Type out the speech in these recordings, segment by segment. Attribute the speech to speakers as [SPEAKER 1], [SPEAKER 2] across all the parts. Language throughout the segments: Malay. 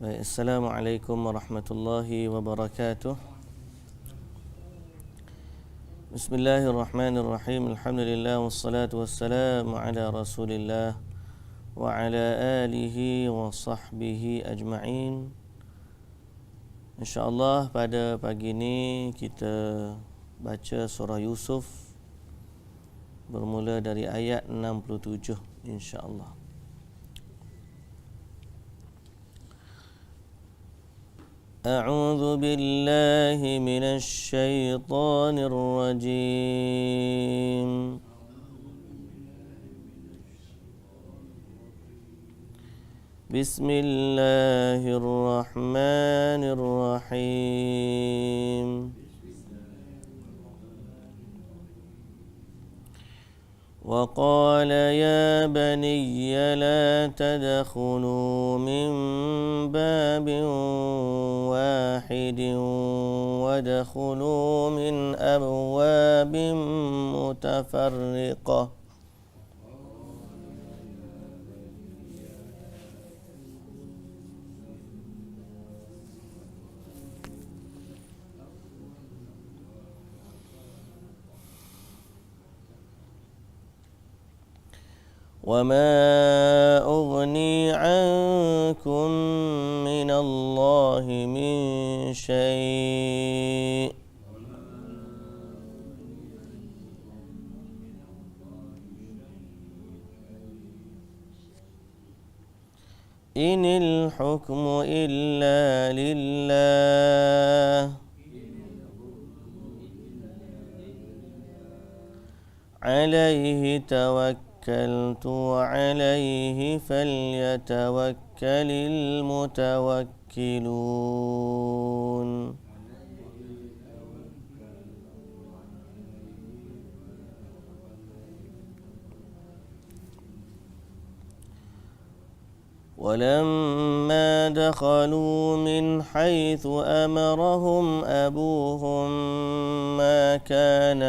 [SPEAKER 1] Assalamualaikum warahmatullahi wabarakatuh. Bismillahirrahmanirrahim. Alhamdulillah wassalatu wassalamu ala Rasulillah wa ala alihi wa sahbihi ajma'in. InsyaAllah pada pagi ini kita baca surah Yusuf bermula dari ayat 67 insyaAllah. أعوذ بالله من الشيطان الرجيم بسم الله الرحمن الرحيم وقال يا بني لا تدخلوا من باب واحد وادخلوا من أبواب متفرقة وما أغني عنكم من الله من شيء إن الحكم إلا لله عليه توكلت وعليه فليتوكل المتوكلون ولما دخلوا من حيث أمرهم أبوهم ما كان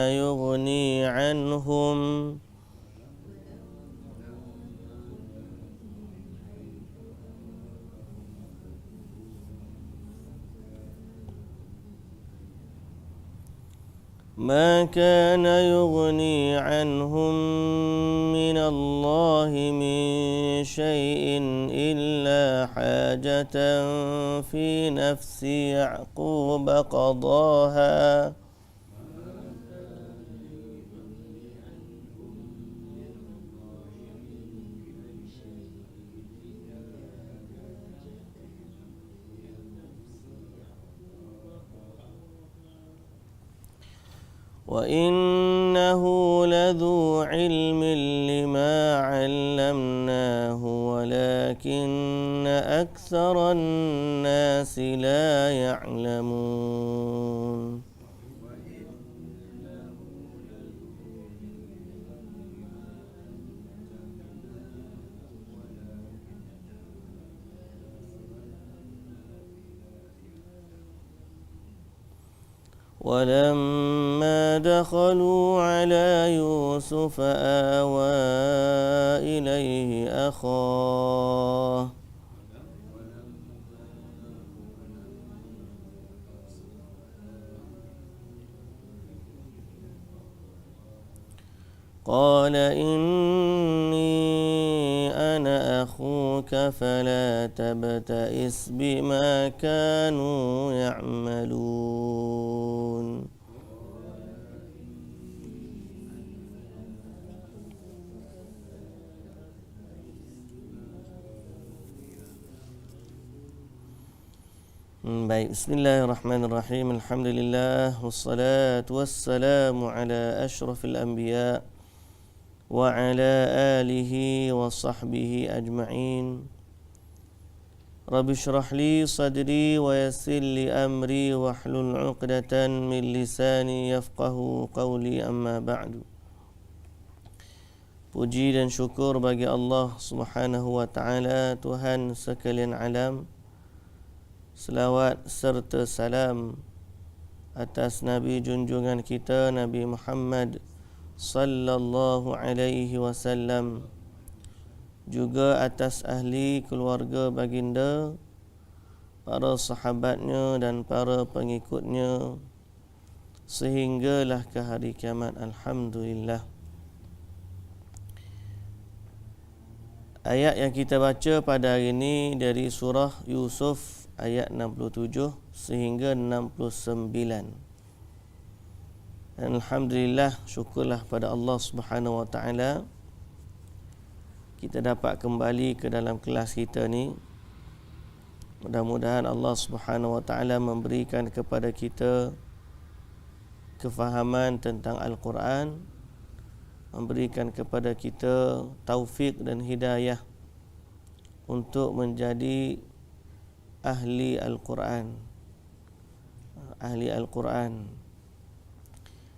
[SPEAKER 1] يغني عنهم من الله من شيء إلا حاجة في نفس يعقوب قضاها وإنه لذو علم لما علمناه ولكن أكثر الناس لا يعلمون ولما دخلوا على يوسف آوى إليه أخاه قال إني أنا أخوك فلا تبتئس بما كانوا يعملون Baik, bismillahirrahmanirrahim. Alhamdulillah wassalatu wassalamu ala asyrafil anbiya wa ala alihi wa sahbihi ajma'in. Rabbi shrah li sadri wa yassir li amri wa hlul 'uqdatan min lisani yafqahu qawli, amma ba'du. Puji dan syukur bagi Allah Subhanahu wa taala, Tuhan sekalian alam. Selawat serta salam atas Nabi junjungan kita Nabi Muhammad sallallahu alaihi wasallam, juga atas ahli keluarga baginda para sahabatnya dan para pengikutnya sehinggalah ke hari kiamat. Alhamdulillah. Ayat yang kita baca pada hari ini dari surah Yusuf ayat 67 sehingga 69. Dan alhamdulillah, syukurlah pada Allah Subhanahu wa taala kita dapat kembali ke dalam kelas kita ni. Mudah-mudahan Allah Subhanahu wa taala memberikan kepada kita kefahaman tentang Al-Quran, memberikan kepada kita taufik dan hidayah untuk menjadi ahli Al-Quran. Ahli Al-Quran.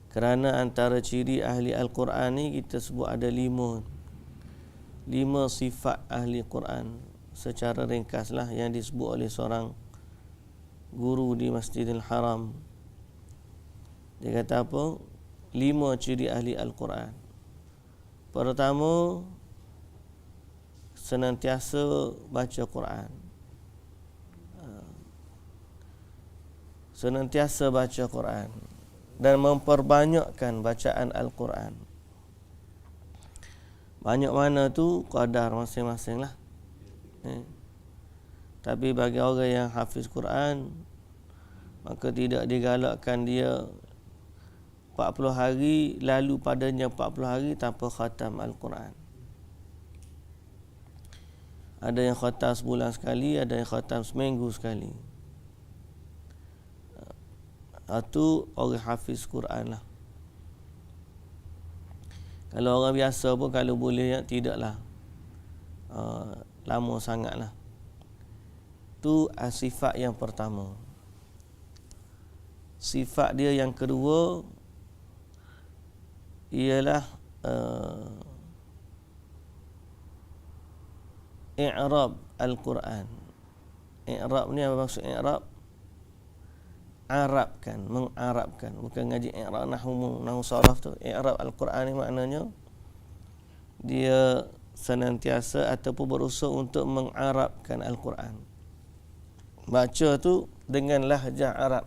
[SPEAKER 1] Kerana antara ciri ahli Al-Quran ni kita sebut ada 5 sifat ahli Quran. Secara ringkaslah yang disebut oleh seorang guru di Masjidil Haram. Dia kata apa? 5 ciri ahli Al-Quran. Pertama, senantiasa baca Quran. Senantiasa baca Quran dan memperbanyakkan bacaan Al-Quran. Banyak mana tu kadar masing-masing lah. Tapi bagi orang yang hafiz Quran, maka tidak digalakkan dia 40 hari lalu padanya 40 hari tanpa khatam Al-Quran. Ada yang khatam sebulan sekali, ada yang khatam seminggu sekali. Itu orang hafiz Quran lah. Kalau orang biasa pun kalau boleh tidaklah lama sangat lah. Itu sifat yang pertama. Sifat dia yang kedua ialah i'rab Al-Quran. I'rab ni apa maksud i'rab? Arabkan, mengarabkan. Bukan ngaji i'rab nahwu saraf tu. I'rab Al-Quran ni maknanya dia senantiasa ataupun berusaha untuk mengarabkan Al-Quran. Baca tu dengan lahjah Arab.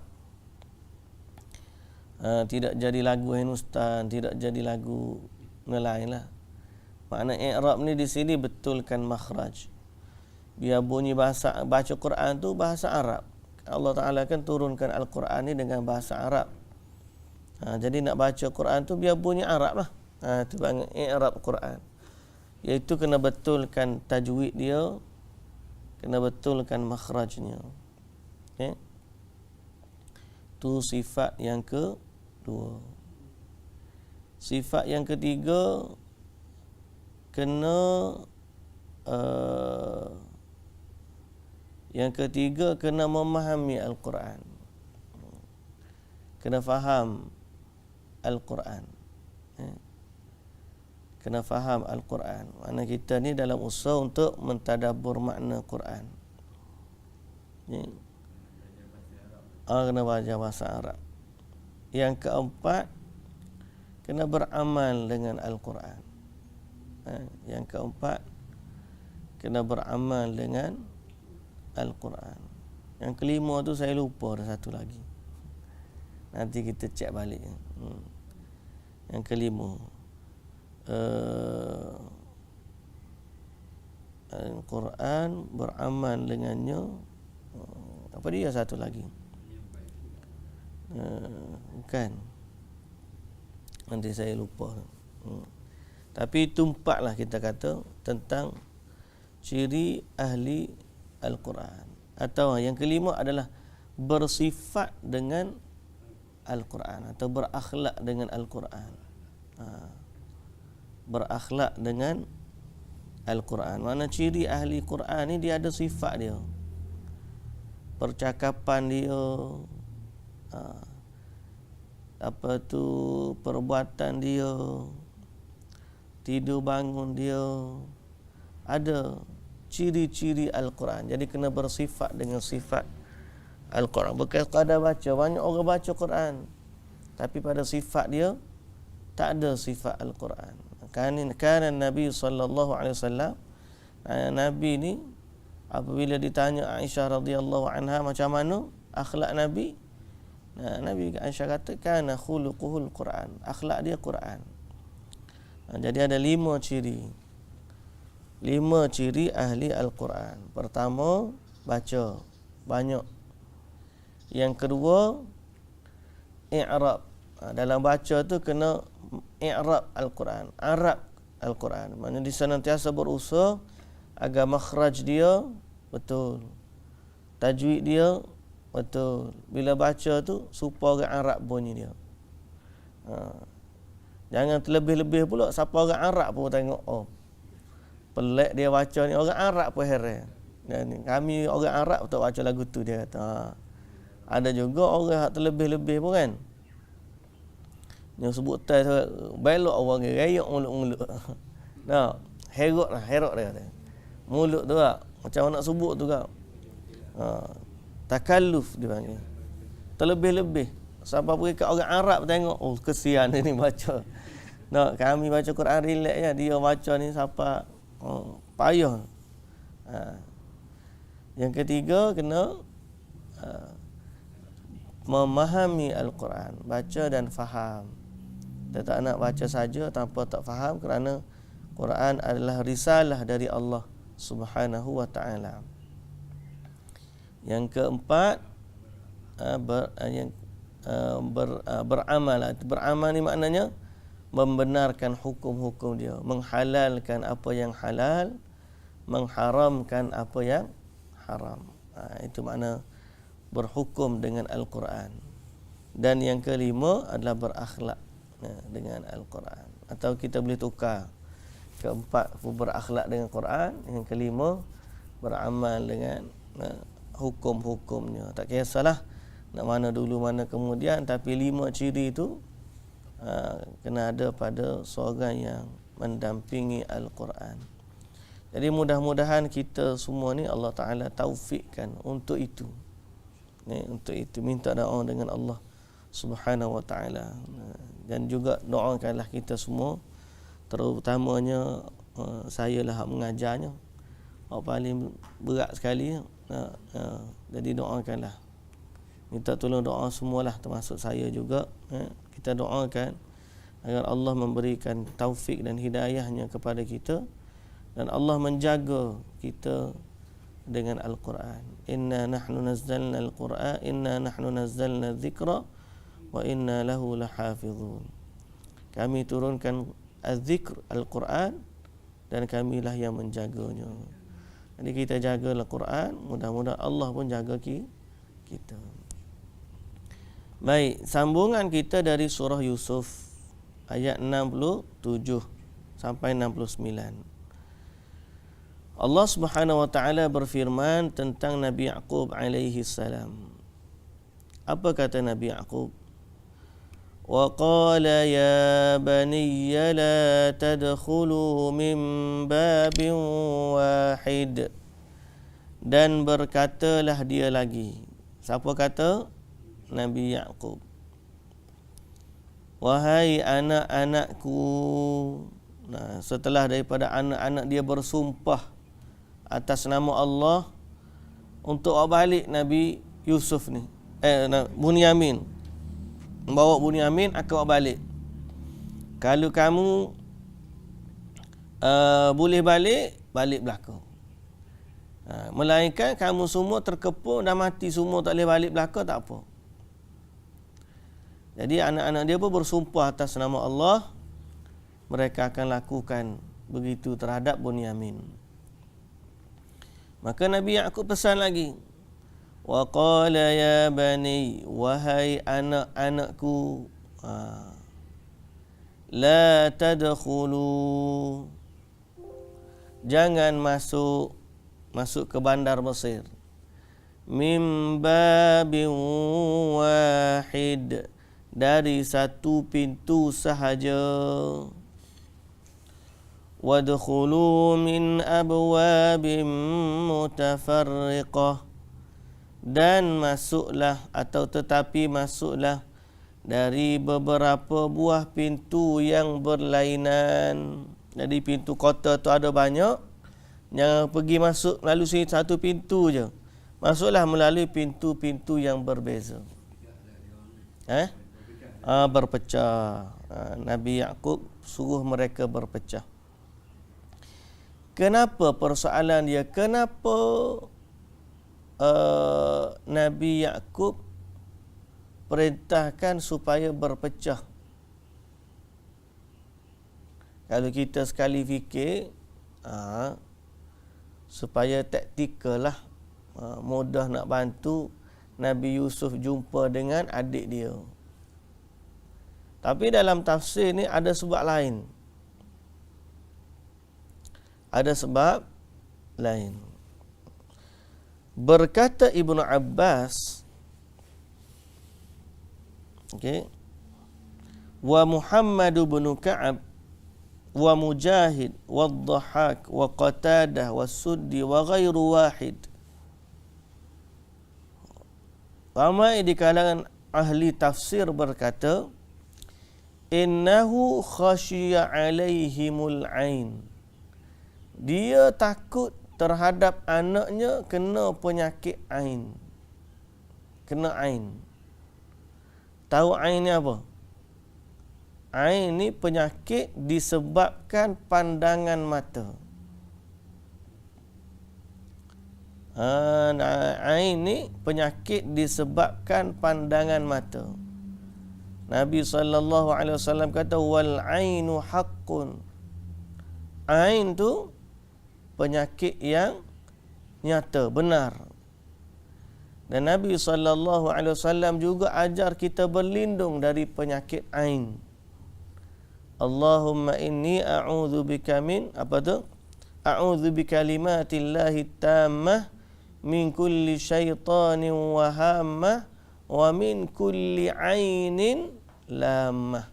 [SPEAKER 1] Tidak jadi lagu Hindustan, tidak jadi lagu lain lah. Makna i'rab ni di sini betulkan makhraj. Biar bunyi bahasa baca Quran tu bahasa Arab. Allah Ta'ala kan turunkan Al-Quran ni dengan bahasa Arab. Jadi nak baca Quran tu biar bunyi Arab lah. Itu panggil i'rab Quran. Iaitu kena betulkan tajwid dia, kena betulkan makhrajnya. Okay? Itu sifat yang kedua. Sifat yang ketiga, kena memahami Al-Quran. Kena faham Al-Quran. Kena faham Al-Quran. Makna kita ni dalam usaha untuk mentadabbur makna Quran. Kena belajar bahasa Arab. Yang keempat, kena beramal dengan Al-Quran. Yang keempat, kena beramal dengan Al-Quran. Yang kelima tu saya lupa, ada satu lagi. Nanti kita cek balik. Yang kelima, Al-Quran, beramal dengannya. Apa dia satu lagi? Bukan. Nanti saya lupa. Tapi itu 4 lah kita kata tentang ciri ahli Al-Quran. Atau yang kelima adalah bersifat dengan Al-Quran atau berakhlak dengan Al-Quran. Berakhlak dengan Al-Quran. Mana ciri ahli Quran ni dia ada sifat dia. Percakapan dia, apa tu perbuatan dia, tidur bangun dia, ada ciri-ciri Al-Quran. Jadi kena bersifat dengan sifat Al-Quran. Bukan sekadar baca. Banyak orang baca Quran, tapi pada sifat dia tak ada sifat Al-Quran. Kan Nabi sallallahu alaihi wasallam, Nabi ni apabila ditanya Aisyah radhiyallahu anha macam mana akhlak Nabi, Nabi Aisyah kata kana khuluquhul Quran, akhlak dia Quran. Jadi ada 5 ciri. 5 ciri ahli Al-Quran. Pertama, baca banyak. Yang kedua, i'rab. Dalam baca tu kena i'rab Al-Quran, Arab Al-Quran. Maksudnya dia senantiasa berusaha agar makhraj dia betul, tajwid dia betul. Bila baca tu supaya orang Arab bunyi dia. Jangan terlebih-lebih pula siapa orang Arab pun tengok, oh pelik dia baca ni, orang Arab pun heran. Dan kami orang Arab tak baca lagu tu, dia kata. Ada juga orang terlebih-lebih pun kan. Yang sebut tai belok orang rayok mulut-mulut. Nah, herok dia kata. Mulut tu tak macam nak sebut tu kau. Takalluf dia panggil. Terlebih-lebih. Sampai pergi kat orang Arab tengok, oh kesian ni baca. Nah, kami baca Quran relax je, dia baca ni siapa payah. Yang ketiga kena memahami Al-Quran, baca dan faham. Kita tak nak baca saja tanpa tak faham, kerana Quran adalah risalah dari Allah Subhanahu wa taala. Yang keempat, beramal. Beramal ni maknanya membenarkan hukum-hukum dia, menghalalkan apa yang halal, mengharamkan apa yang haram. Itu makna berhukum dengan Al-Quran. Dan yang kelima adalah berakhlak dengan Al-Quran. Atau kita boleh tukar, keempat berakhlak dengan Quran, yang kelima beramal dengan hukum-hukumnya. Tak kisahlah nak mana dulu mana kemudian, tapi 5 ciri itu kena ada pada seorang yang mendampingi Al-Quran. Jadi mudah-mudahan kita semua ni Allah Ta'ala taufikkan untuk itu. Untuk itu minta doa dengan Allah Subhanahu wa Ta'ala. Dan juga doakanlah kita semua, terutamanya saya lah mengajarnya, paling berat sekali. Jadi doakanlah, minta tolong doa semualah, termasuk saya juga. Kita doakan agar Allah memberikan taufik dan hidayahnya kepada kita, dan Allah menjaga kita dengan Al-Quran. Inna nahnu nazzalna Al-Quran, inna nahnu nazzalna dzikra wa inna lahu lahafizun. Kami turunkan az-zikr Al-Quran dan kamilah yang menjaganya. Jadi kita jaga Al-Quran, mudah-mudahan Allah pun jaga kita. Baik, sambungan kita dari surah Yusuf ayat 67 sampai 69. Allah Subhanahu wa taala berfirman tentang Nabi Yaqub alaihi salam. Apa kata Nabi Yaqub? Wa qala ya baniya la tadkhulu min babin wahid. Dan berkatalah dia lagi. Siapa kata? Nabi Yaqub. Wahai anak-anakku. Nah, setelah daripada anak-anak dia bersumpah atas nama Allah untuk balik Nabi Yusuf ni, Bunyamin, membawa Bunyamin akan balik. Kalau kamu boleh balik belakang. Melainkan kamu semua terkepung dan mati semua, tak boleh balik belakang, tak apa. Jadi anak-anak dia pun bersumpah atas nama Allah, mereka akan lakukan begitu terhadap Bunyamin. Maka Nabi Yaqub pesan lagi, wa qala ya bani, wahai anak-anakku, la tadkhulu, jangan masuk ke bandar Mesir, min babin wahid, dari satu pintu sahaja. Wadkhulu min abwabin mutafarriqah, dan masuklah atau tetapi masuklah dari beberapa buah pintu yang berlainan. Jadi pintu kota tu ada banyak, Jangan pergi masuk melalui satu pintu je. Masuklah melalui pintu-pintu yang berbeza. Berpecah. Nabi Yaqub suruh mereka berpecah. Kenapa persoalan dia? Kenapa Nabi Yaqub perintahkan supaya berpecah? Kalau kita sekali fikir, supaya taktikal lah, mudah nak bantu Nabi Yusuf jumpa dengan adik dia. Tapi dalam tafsir ni ada sebab lain. Ada sebab lain. Berkata Ibnu Abbas, wa Muhammad bin Ka'ab wa Mujahid wa Dhahak wa Qatadah wa Suddi wa ghairu wahid. Ramai di kalangan ahli tafsir berkata, innahu khasyiya alaihimul ain. Dia takut terhadap anaknya kena penyakit ain. Kena ain. Tahu ain ni apa? Ain ni penyakit disebabkan pandangan mata. Ain ni penyakit disebabkan pandangan mata. Nabi SAW kata, wal ainu haqqun. Ain tu penyakit yang nyata, benar. Dan Nabi SAW juga ajar kita berlindung dari penyakit ain. Allahumma inni a'udzu bika min a'udzu bikalimatillahi tammah min kulli syaitanin wa hammah wa min kulli ainin lamah.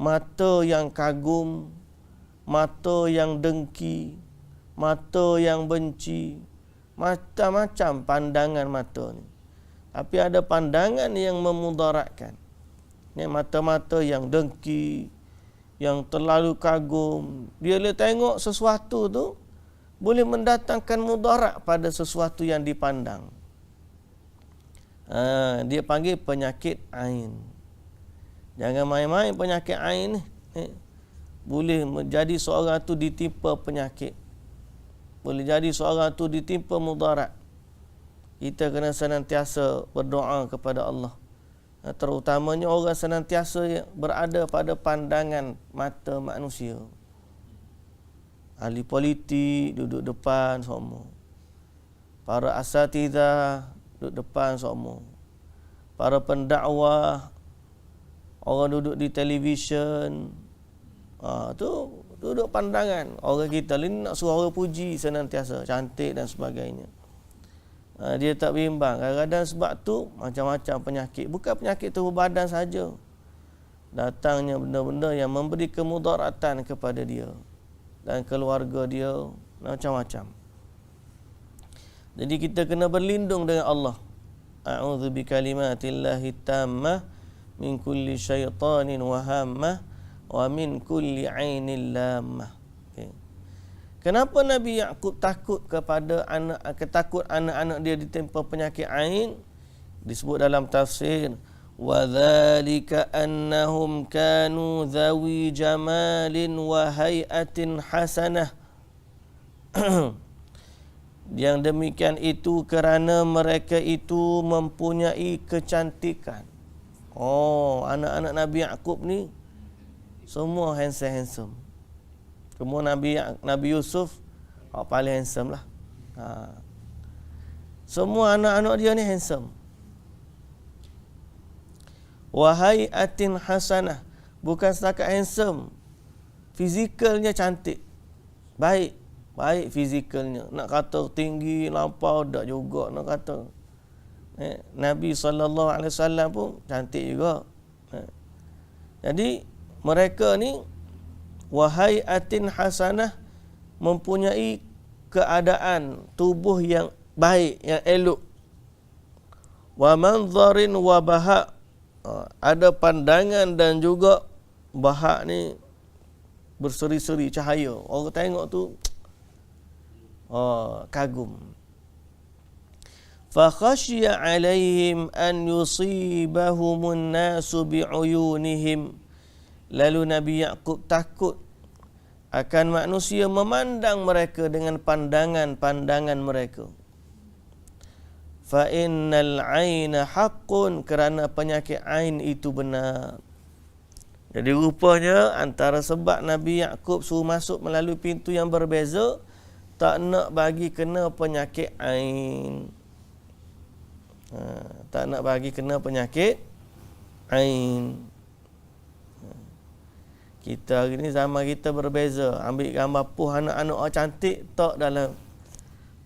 [SPEAKER 1] Mata yang kagum, mata yang dengki, mata yang benci, macam-macam pandangan mata ni. Tapi ada pandangan yang memudaratkan. Ni mata-mata yang dengki, yang terlalu kagum, dia tengok sesuatu tu boleh mendatangkan mudarat pada sesuatu yang dipandang. Dia panggil penyakit ain. Jangan main-main penyakit ain ni. Boleh menjadi seorang tu ditimpa penyakit. Boleh jadi seorang tu ditimpa mudarat. Kita kena senantiasa berdoa kepada Allah. Terutamanya orang senantiasa berada pada pandangan mata manusia. Ahli politik duduk depan semua. Para asatidzah duduk depan semua. Para pendakwah, orang duduk di televisyen, tu duduk pandangan. Orang kita ni nak suruh orang puji senantiasa, cantik dan sebagainya. Dia tak bimbang. Kadang-kadang sebab tu macam-macam penyakit. Bukan penyakit tubuh badan saja. Datangnya benda-benda yang memberi kemudaratan kepada dia dan keluarga dia, macam-macam. Jadi kita kena berlindung dengan Allah. A'udzu bikalimatillahi tammah min kulli syaitanin wa hammah wa min kulli ainin lamah. Kenapa Nabi Yaqub takut anak-anak dia ditimpa penyakit ain? Disebut dalam tafsir, wa dzalika annahum kanu dzawi jamalin wa hayatin hasanah. Yang demikian itu kerana mereka itu mempunyai kecantikan. Anak-anak Nabi Yaqub ni semua handsome. Kemudian Nabi Yusuf paling handsome lah. Semua anak-anak dia ni handsome. Wahai atin hasanah, bukan setakat handsome, fizikalnya cantik, baik fizikalnya. Nak kata tinggi lampau tak juga nak kata. Nabi SAW pun cantik juga. Jadi mereka ni wahai atin hasanah, mempunyai keadaan tubuh yang baik, yang elok. Wa manzarin wa baha, ada pandangan dan juga bahak ni berseri-seri cahaya. Orang tengok tu kagum. Fa khasya 'alaihim an yusibahumun nasu bi'uyunihim. Lalu Nabi Yaqub takut akan manusia memandang mereka dengan pandangan-pandangan mereka. Fa innal 'aina haqqun, kerana penyakit ain itu benar. Jadi rupanya antara sebab Nabi Yaqub suruh masuk melalui pintu yang berbeza, tak nak bagi kena penyakit ain. Tak nak bagi kena penyakit ain. Kita hari ni zaman kita berbeza. Ambil gambar puh anak-anak orang cantik tak dalam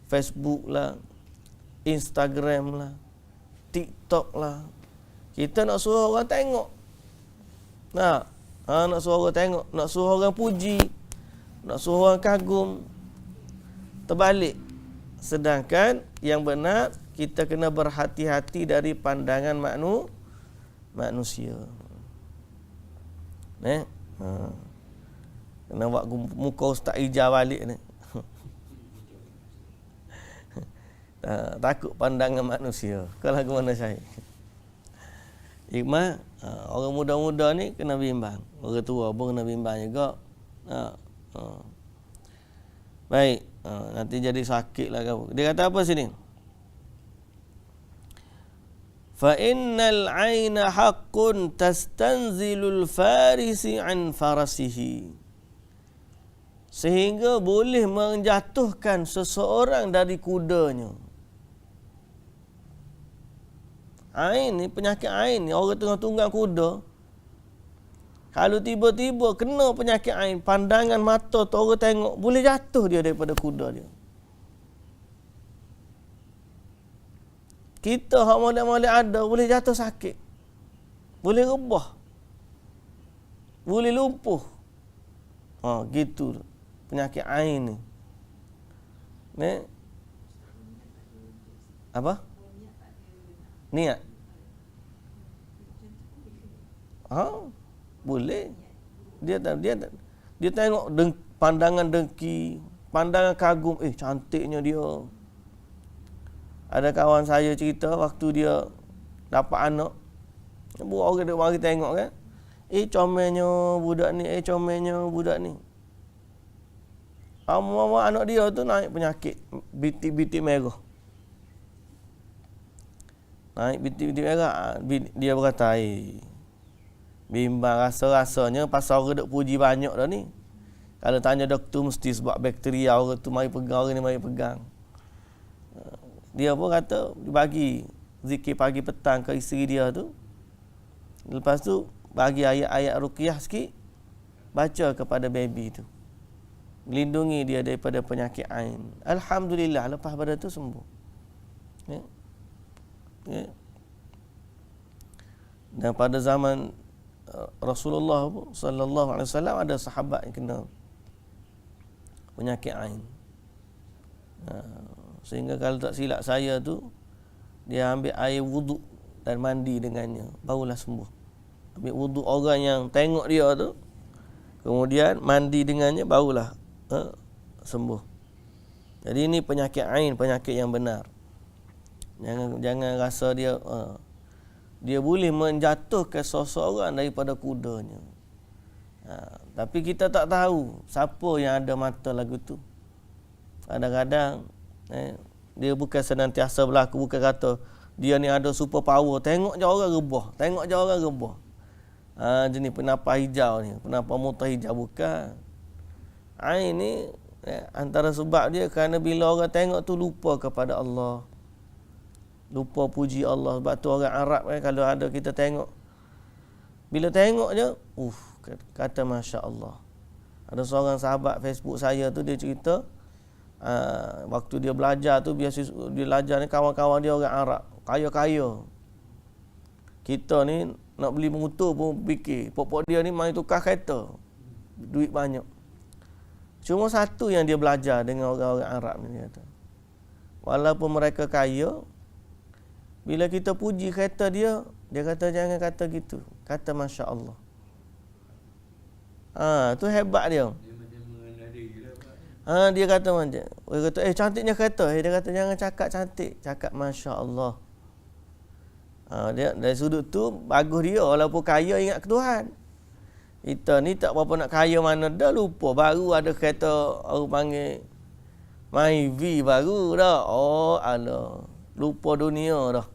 [SPEAKER 1] Facebook lah, Instagram lah, TikTok lah. Kita nak suruh orang tengok. Nak suruh orang tengok, nak suruh orang puji, nak suruh orang kagum. Terbalik. Sedangkan yang benar, kita kena berhati-hati dari pandangan manusia. Kena buat muka Ustaz Ijaz balik ni. Takut pandangan manusia. Kalau lagu mana saya? Hikmah, orang muda-muda ni kena bimbang. Orang tua pun kena bimbang juga. Baik, nanti jadi sakit lah kau. Dia kata apa sini? Fa innal 'aina haqqun tastanzilul farisi an farasihi. Sehingga boleh menjatuhkan seseorang dari kudanya. Ain ni, penyakit ain ni, orang tengah tunggang kuda, kalau tiba-tiba kena penyakit ain, pandangan mata tu orang tengok, boleh jatuh dia daripada kuda dia. Kita hak molek-molek ada, boleh jatuh sakit, boleh rebah, boleh lumpuh. Gitu penyakit ain ni. Apa? Niat. Boleh. Dia tengok pandangan dengki, pandangan kagum, cantiknya dia. Ada kawan saya cerita waktu dia dapat anak, orang dia mari tengok kan. Comelnya budak ni, comelnya budak ni. Mama anak dia tu naik penyakit bintik-bintik merah. Naik bintik-bintik merah. Dia berkata, bimbang rasa-rasanya pasal orang duk puji banyak dah ni. Kalau tanya doktor mesti sebab bakteria orang tu mari pegang, orang ni mari pegang. Dia pun kata bagi zikir pagi petang ke isteri dia tu. Lepas tu bagi ayat-ayat ruqyah sikit, baca kepada baby tu. Melindungi dia daripada penyakit ain. Alhamdulillah, lepas pada tu sembuh. Dan pada zaman Rasulullah sallallahu alaihi wasallam ada sahabat yang kena penyakit ain. Sehingga kalau tak silap saya tu, dia ambil air wuduk dan mandi dengannya, barulah sembuh. Ambil wuduk orang yang tengok dia tu, kemudian mandi dengannya, barulah sembuh. Jadi ini penyakit ain, penyakit yang benar. Jangan rasa dia boleh menjatuhkan seseorang daripada kudanya. Tapi kita tak tahu siapa yang ada mata lagu tu. Kadang-kadang dia bukan senantiasa berlaku, bukan kata dia ni ada super power, tengok je orang rebah, tengok je orang rebah. Jenis penapa hijau ni, penapa muta hijau, bukan. Ain ni antara sebab dia kerana bila orang tengok tu lupa kepada Allah, lupa puji Allah. Sebab tu orang Arab kalau ada kita tengok, bila tengok je kata Masya Allah. Ada seorang sahabat Facebook saya tu, dia cerita waktu dia belajar tu, biasa dia belajar ni, kawan-kawan dia orang Arab kaya-kaya. Kita ni nak beli motor pun fikir, pokok dia ni main tukar kereta, duit banyak. Cuma satu yang dia belajar dengan orang-orang Arab ni, dia kata, walaupun mereka kaya, bila kita puji kereta dia, dia kata jangan kata gitu, kata Masya Allah. Tu hebat dia. Dia kata macam, dia kata cantiknya kereta. Dia kata jangan cakap cantik, cakap masya-Allah. Dia dari sudut tu bagus dia walaupun kaya ingat ke Tuhan. Kita ni tak berapa nak kaya mana dah, lupa baru ada kereta orang panggil Myvi baru dah. Alah, lupa dunia dah.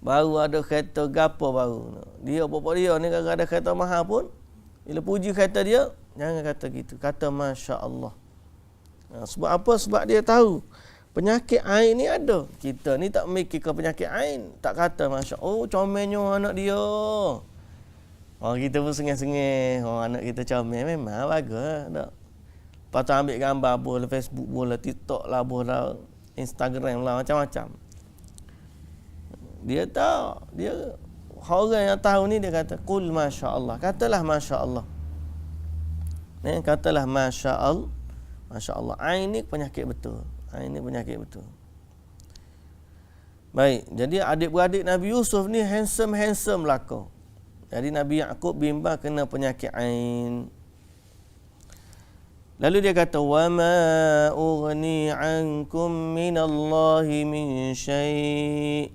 [SPEAKER 1] Baru ada kereta gapo baru. Dia bapa dia ni kalau ada kereta mahal pun bila puji kereta dia jangan kata gitu, kata masya-Allah. Sebab apa? Sebab dia tahu penyakit ain ni ada. Kita ni tak mikirkan penyakit ain, tak kata masya, comelnya anak dia. Kita pun sengih-sengih, anak kita comel memang bagus tak. Lepas tu ambil gambar bola Facebook, bola TikTok lah, bola Instagram lah, macam-macam. Dia tahu, dia orang yang tahu ni dia kata qul masya-Allah, katalah masya-Allah. Katalah masya-Allah. Masya-Allah. Ain ni penyakit betul. Ain ni penyakit betul. Baik, jadi adik-beradik Nabi Yusuf ni handsome belaka. Jadi Nabi Yaqub bimbang kena penyakit ain. Lalu dia kata wa ma ughni ankum minallahi min syai',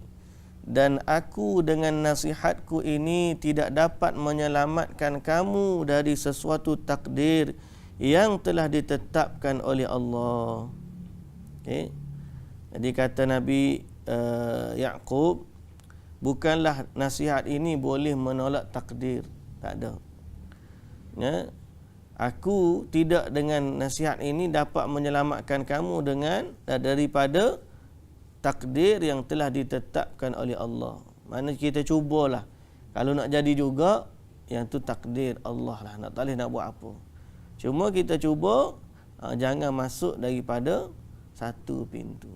[SPEAKER 1] dan aku dengan nasihatku ini tidak dapat menyelamatkan kamu dari sesuatu takdir yang telah ditetapkan oleh Allah. Okay. Jadi kata Nabi Yaqub, bukanlah nasihat ini boleh menolak takdir. Tak ada. Ya. Aku tidak dengan nasihat ini dapat menyelamatkan kamu daripada takdir yang telah ditetapkan oleh Allah. Mana kita cubalah. Kalau nak jadi juga, yang tu takdir Allah lah. Tak boleh nak buat apa. Cuma kita cuba jangan masuk daripada satu pintu.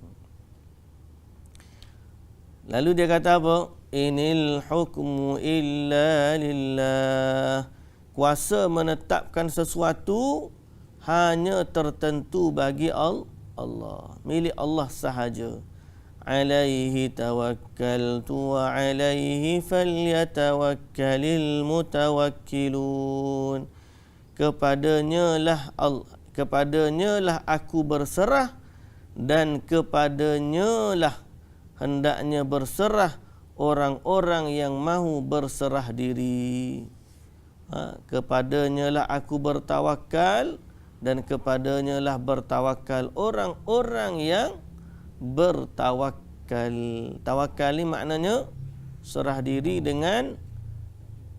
[SPEAKER 1] Lalu dia kata apa? Inil hukmu illa lillah. Kuasa menetapkan sesuatu hanya tertentu bagi Allah. Milik Allah sahaja. Alaihi tawakkaltu wa alaihi falyatawakkalil mutawakkilun. Kepadanya lah aku berserah, dan kepadanya lah hendaknya berserah orang-orang yang mahu berserah diri. Kepadanya lah aku bertawakal, dan kepadanya lah bertawakal orang-orang yang bertawakal. Tawakal ni maknanya serah diri dengan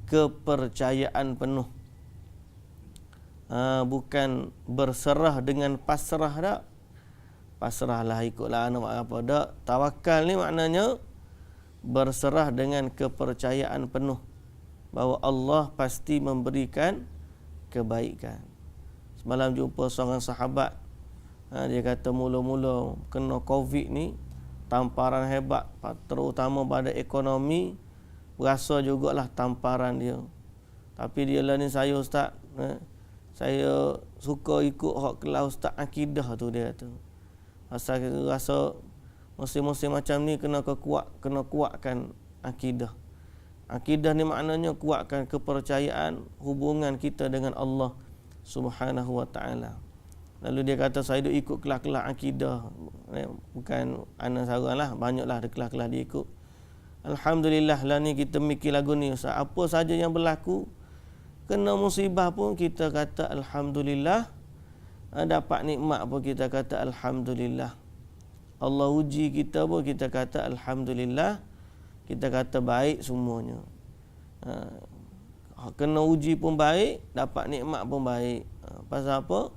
[SPEAKER 1] kepercayaan penuh. Bukan berserah dengan pasrah tak. Pasrahlah, ikutlah anak apa tak. Tawakal ni maknanya berserah dengan kepercayaan penuh bahawa Allah pasti memberikan kebaikan. Semalam jumpa seorang sahabat, dia kata mula-mula kena COVID ni tamparan hebat, terutama pada ekonomi, berasa jugalah tamparan dia. Tapi dia lah ni, saya ustaz, saya suka ikut hak kelas ustaz akidah tu, dia kata. Pasal kita rasa musim-musim macam ni kena kuatkan akidah. Akidah ni maknanya kuatkan kepercayaan hubungan kita dengan Allah Subhanahu wa taala. Lalu dia kata saya duk ikut kelas-kelas akidah. Bukan ana seorang lah, banyaklah ada kelas-kelas dia ikut. Alhamdulillah lah ni kita mikir lagu ni ustaz. Apa saja yang berlaku, kena musibah pun kita kata alhamdulillah. Dapat nikmat pun kita kata alhamdulillah. Allah uji kita pun kita kata alhamdulillah. Kita kata baik semuanya. Kena uji pun baik, dapat nikmat pun baik. Pasal apa?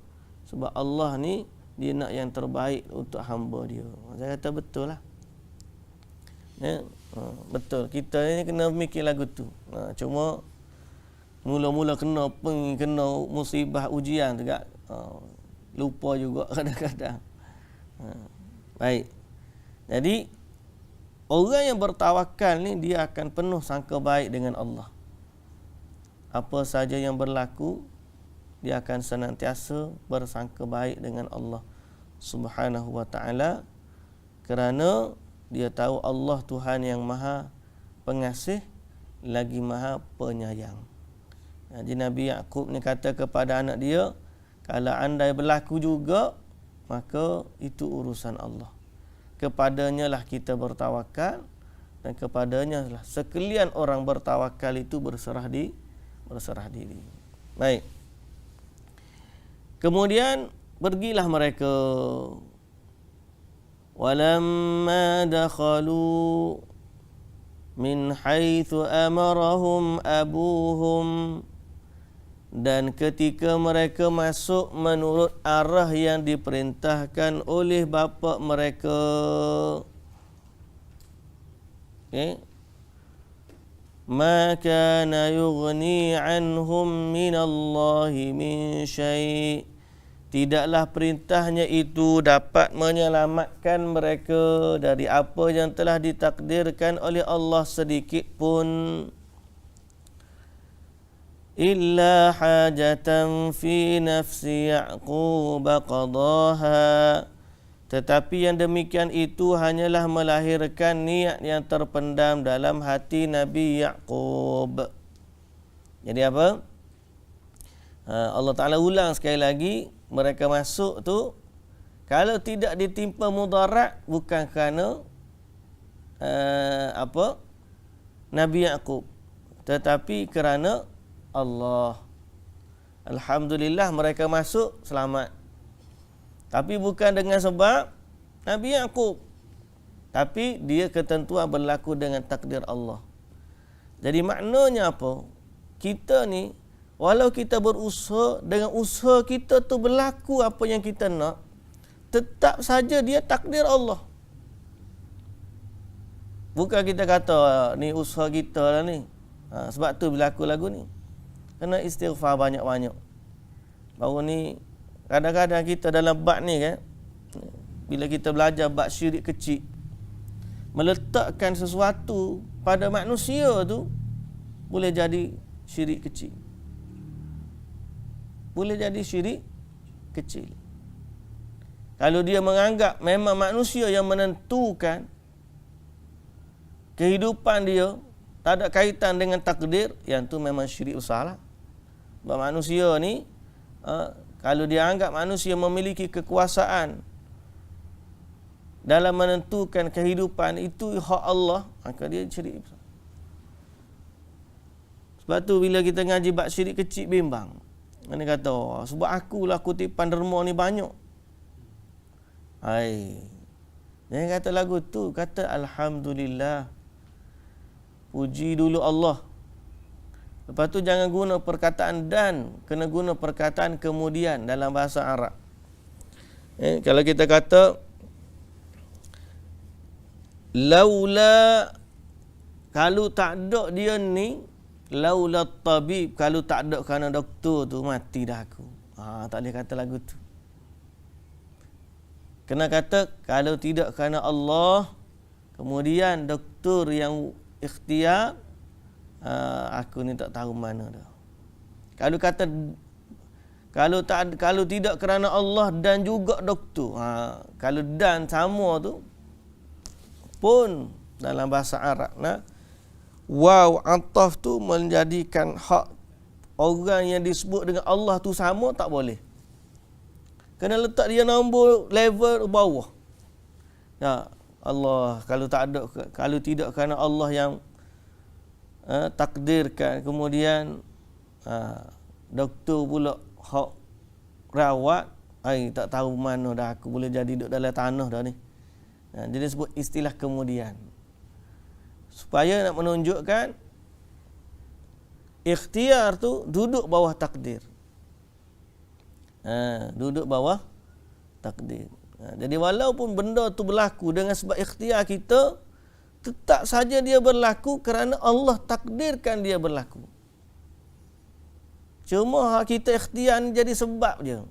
[SPEAKER 1] Sebab Allah ni dia nak yang terbaik untuk hamba dia. Saya kata betul lah. Ya? Betul. Kita ni kena mikir lagu tu. Cuma mula-mula kena musibah ujian juga. Lupa juga kadang-kadang. Baik. Jadi orang yang bertawakal ni dia akan penuh sangka baik dengan Allah. Apa saja yang berlaku, dia akan senantiasa bersangka baik dengan Allah Subhanahu wa taala, kerana dia tahu Allah Tuhan yang Maha Pengasih lagi Maha Penyayang. Jadi Nabi Yaqub ni kata kepada anak dia, Kalau andai berlaku juga, maka itu urusan Allah. Kepadanya lah kita bertawakal, dan kepadanya lah sekalian orang bertawakal itu berserah diri. Baik. Kemudian pergilah mereka. Walamma dakhalu min haitsu amarahum abuhum, dan ketika mereka masuk menurut arah yang diperintahkan oleh bapa mereka. Okay. Ma kana yughni anhum minallahi min syai', tidaklah perintahnya itu dapat menyelamatkan mereka dari apa yang telah ditakdirkan oleh Allah sedikit pun. Illa hajatan fi nafsi Ya'qub qadaha, tetapi yang demikian itu hanyalah melahirkan niat yang terpendam dalam hati Nabi Ya'qub. Jadi apa? Allah Ta'ala ulang sekali lagi, mereka masuk tu kalau tidak ditimpa mudarat bukan kerana Nabi Ya'qub, tetapi kerana Allah. Alhamdulillah mereka masuk selamat. Tapi bukan dengan sebab Nabi Ya'qub, tapi dia ketentuan berlaku dengan takdir Allah. Jadi maknanya apa? Kita ni walau kita berusaha, dengan usaha kita tu berlaku apa yang kita nak, tetap saja dia takdir Allah. Bukan kita kata ni usaha kita lah ni. Sebab tu berlaku lagu ni. Kena istighfar banyak-banyak. Baru ni kadang-kadang kita dalam bab ni kan, bila kita belajar bab syirik kecil, meletakkan sesuatu pada manusia tu boleh jadi syirik kecil. Boleh jadi syirik kecil. Kalau dia menganggap memang manusia yang menentukan kehidupan dia, tak ada kaitan dengan takdir, yang tu memang syirik besar lah. Sebab manusia ni, kalau dia anggap manusia memiliki kekuasaan dalam menentukan kehidupan, itu hak Allah, maka dia syirik besar. Sebab tu bila kita ngaji bab syirik kecil bimbang. Mana kata, sebab akulah kutipan derma ni banyak. Hai. Jangan kata lagu tu, kata Alhamdulillah. Puji dulu Allah. Lepas tu jangan guna perkataan dan, kena guna perkataan kemudian dalam bahasa Arab. Kalau kita kata laula, kalau tak ada dia ni, laula tabib, kalau tak ada kerana doktor tu, mati dah aku. Tak boleh kata lagu tu. Kena kata kalau tidak kerana Allah, kemudian doktor yang ikhtiar, aku ni tak tahu mana dah. Kalau kata kalau tidak kerana Allah dan juga doktor, kalau dan sama tu pun dalam bahasa Arab, waw ataf tu menjadikan hak orang yang disebut dengan Allah tu sama, tak boleh. Kena letak dia nombor level bawah. Ya Allah, kalau tidak kerana Allah yang takdirkan, kemudian doktor pula hak rawat, tak tahu mana dah aku boleh jadi duduk dalam tanah dah ni. Jadi sebut istilah kemudian, supaya nak menunjukkan ikhtiar tu duduk bawah takdir. Duduk bawah takdir. Jadi walaupun benda tu berlaku dengan sebab ikhtiar kita, tetap saja dia berlaku kerana Allah takdirkan dia berlaku. Cuma kita ikhtiar ni jadi sebab je.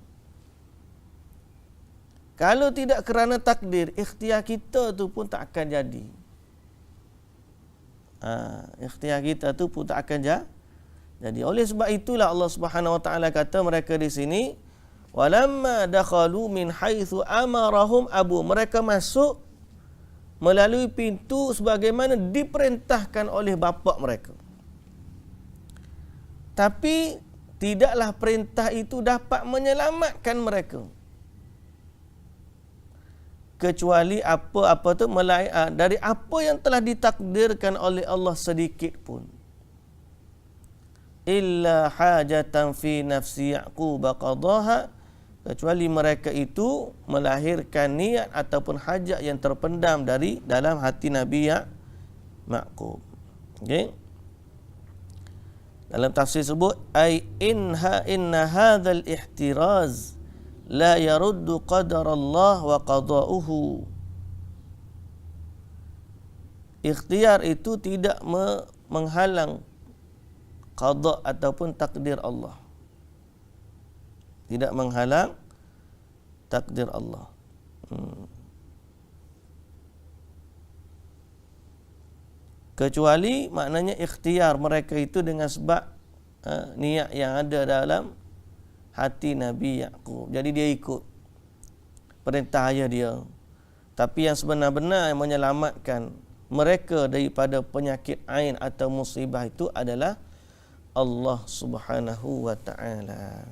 [SPEAKER 1] Kalau tidak kerana takdir, ikhtiar kita tu pun tak akan jadi. Ikhtiar kita tu pun tak akan jadi. Oleh sebab itulah Allah Subhanahu Wa Taala kata mereka di sini, walamma dakhalu min haitsu amarahum abu, mereka masuk melalui pintu sebagaimana diperintahkan oleh bapa mereka. Tapi tidaklah perintah itu dapat menyelamatkan mereka kecuali apa-apa tu dari apa yang telah ditakdirkan oleh Allah sedikit pun. Illa hajatan fi nafsi Ya'qub qadaha, kecuali mereka itu melahirkan niat ataupun hajat yang terpendam dari dalam hati Nabi Ya'qub. Okey. Dalam tafsir sebut inna hadzal ihtiraz la yaruddu qadar Allah wa qada'uhu. Ikhtiar itu tidak menghalang qada' ataupun takdir Allah. Tidak menghalang takdir Allah. Kecuali maknanya ikhtiar mereka itu dengan sebab niat yang ada dalam hati Nabi Ya'qub. Jadi dia ikut perintah ayah dia. Tapi yang sebenar-benar yang menyelamatkan mereka daripada penyakit ain atau musibah itu adalah Allah Subhanahu wa ta'ala.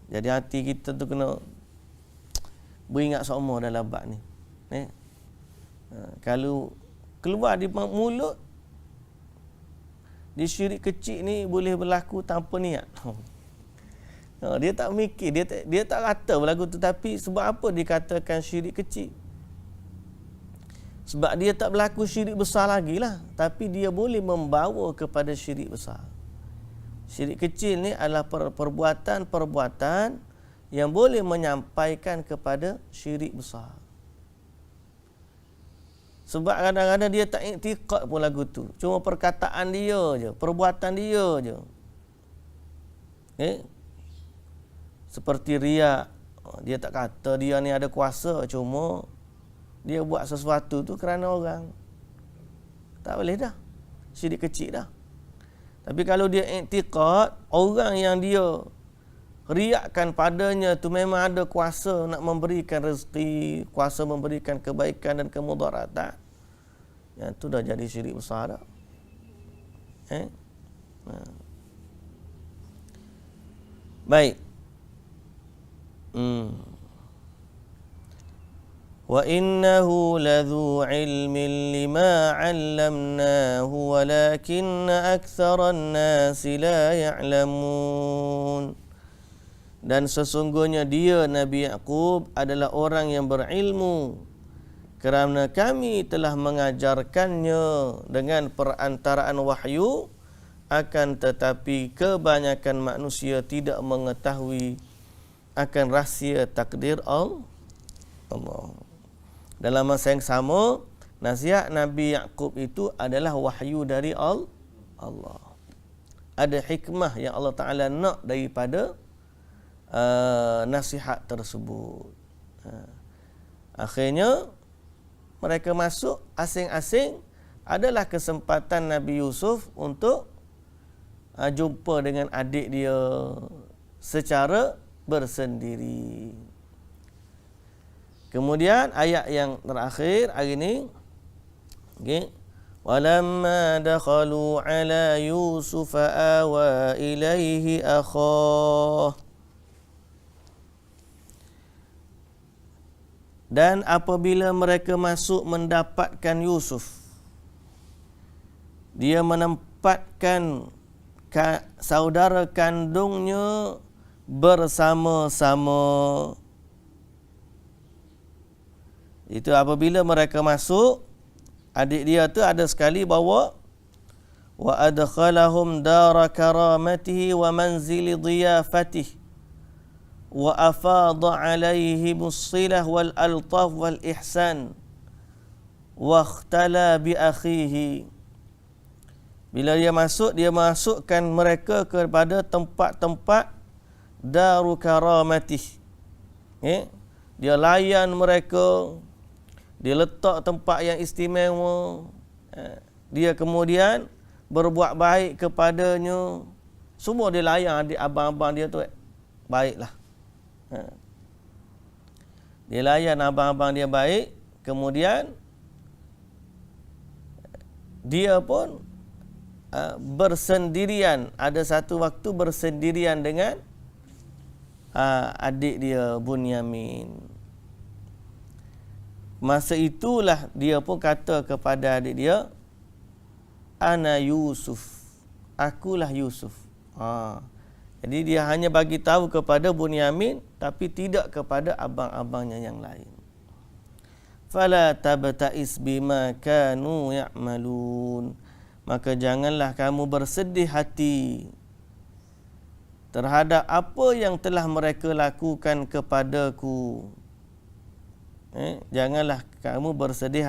[SPEAKER 1] Jadi hati kita tu kena beringat semua dalam bab ni. Kalau keluar di mulut, di syirik kecil ni boleh berlaku tanpa niat. Dia tak mikir, dia tak kata berlaku tu, tapi sebab apa dikatakan syirik kecil? Sebab dia tak berlaku syirik besar lagi lah, tapi dia boleh membawa kepada syirik besar. Syirik kecil ni adalah perbuatan-perbuatan yang boleh menyampaikan kepada syirik besar. Sebab kadang-kadang dia tak iktikad pun lagu tu, cuma perkataan dia je, perbuatan dia je. Seperti riak, dia tak kata dia ni ada kuasa, cuma dia buat sesuatu tu kerana orang. Tak boleh dah, syirik kecil dah. Tapi kalau dia iktikad, orang yang dia riakkan padanya tu memang ada kuasa nak memberikan rezeki, kuasa memberikan kebaikan dan kemudaratan, yang tu dah jadi syirik besar dah. Baik. Wa innahu ladzu ilmin lima 'allamnahu walakinna aktsaran nasi la ya'lamun. Dan sesungguhnya dia Nabi Ya'qub adalah orang yang berilmu kerana kami telah mengajarkannya dengan perantaraan wahyu, akan tetapi kebanyakan manusia tidak mengetahui akan rahsia takdir Allah. Dalam masa yang sama, nasihat Nabi Ya'qub itu adalah wahyu dari Allah. Ada hikmah yang Allah Ta'ala nak daripada nasihat tersebut. Akhirnya mereka masuk asing-asing, adalah kesempatan Nabi Yusuf untuk jumpa dengan adik dia secara bersendiri. Kemudian ayat yang terakhir hari ini, okey, walamma dakhalu ala yusuf awa ilaihi akhah. Dan apabila mereka masuk mendapatkan Yusuf, dia menempatkan saudara kandungnya bersama-sama. Itu apabila mereka masuk, adik dia tu ada sekali bawa wa adkhalahum dara karamatihi wa manzili dhiyafatihi wa afadha alaihim as-silah wal altaf wal ihsan wa ikhtala bi akhihi. Bila dia masuk, dia masukkan mereka kepada tempat-tempat daru karamatih. Dia layan mereka, dia letak tempat yang istimewa, dia kemudian berbuat baik kepadanya. Semua dia layan adik abang-abang dia tu baiklah. Dia layan abang-abang dia baik, kemudian dia pun bersendirian, ada satu waktu bersendirian dengan adik dia Bunyamin. Masa itulah dia pun kata kepada adik dia, ana Yusuf, akulah Yusuf. Jadi dia hanya bagi tahu kepada Bunyamin tapi tidak kepada abang-abangnya yang lain. Fala tabta'is bima kanu ya'malun, maka janganlah kamu bersedih hati terhadap apa yang telah mereka lakukan kepadaku. Janganlah kamu bersedih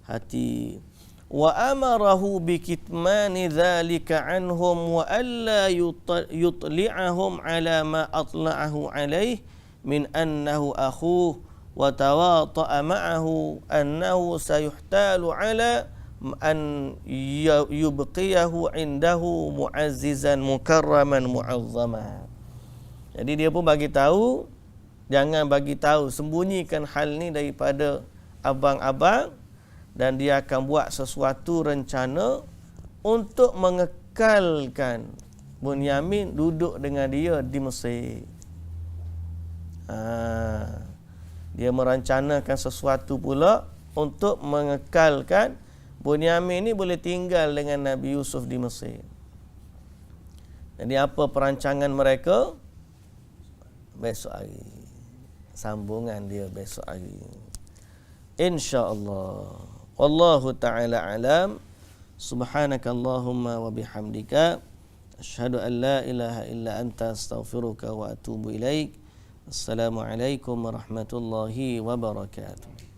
[SPEAKER 1] hati. Wa amarahu bikitmani dzalika anhum wa alla yutli'ahum ala ma atla'ahu alaih min annahu akhuhu wa tawata'a ma'ahu annahu sayuhtalu ala an yubqiyahu indahu mu'azzizan mukarraman mu'azzama. Jadi dia pun bagi tahu, jangan bagi tahu, sembunyikan hal ni daripada abang-abang, dan dia akan buat sesuatu rencana untuk mengekalkan Bunyamin duduk dengan dia di Mesir. Dia merancanakan sesuatu pula untuk mengekalkan Bunyamin ni boleh tinggal dengan Nabi Yusuf di Mesir. Jadi apa perancangan mereka? Besok hari. Sambungan dia besok hari. InsyaAllah. Wallahu ta'ala alam. Subhanakallahumma wa bihamdika. Asyhadu an la ilaha illa anta astaghfiruka wa atubu ilaik. Assalamualaikum warahmatullahi wabarakatuh.